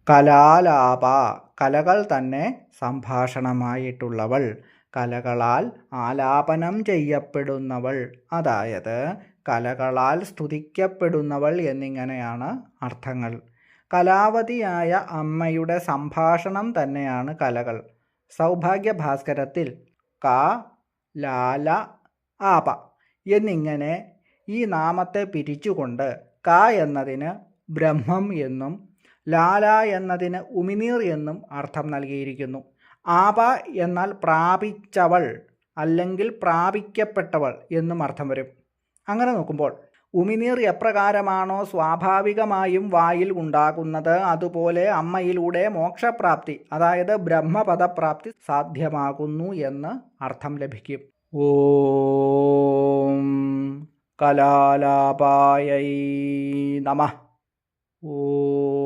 കലാലാപ, കലകൾ തന്നെ സംഭാഷണമായിട്ടുള്ളവൾ, കലകളാൽ ആലാപനം ചെയ്യപ്പെടുന്നവൾ, അതായത് കലകളാൽ സ്തുതിക്കപ്പെടുന്നവൾ എന്നിങ്ങനെയാണ് അർത്ഥങ്ങൾ. കലാവതിയായ അമ്മയുടെ സംഭാഷണം തന്നെയാണ് കലകൾ. സൗഭാഗ്യഭാസ്കരത്തിൽ ക, ലാല, ആപ എന്നിങ്ങനെ ഈ നാമത്തെ പിരിച്ചുകൊണ്ട് ക എന്നതിന് ബ്രഹ്മം എന്നും ലാല എന്നതിന് ഉമിനീർ എന്നും അർത്ഥം നൽകിയിരിക്കുന്നു. ആപ എന്നാൽ പ്രാപിച്ചവൾ അല്ലെങ്കിൽ പ്രാപിക്കപ്പെട്ടവൾ എന്നും അർത്ഥം വരും. അങ്ങനെ നോക്കുമ്പോൾ ഉമിനീർ എപ്രകാരമാണോ സ്വാഭാവികമായും വായിൽ ഉണ്ടാകുന്നത്, അതുപോലെ അമ്മയിലൂടെ മോക്ഷപ്രാപ്തി, അതായത് ബ്രഹ്മപദപ്രാപ്തി സാധ്യമാകുന്നു എന്ന് അർത്ഥം ലഭിക്കും. ഓം കലാലാപായൈ നമഃ. ഓം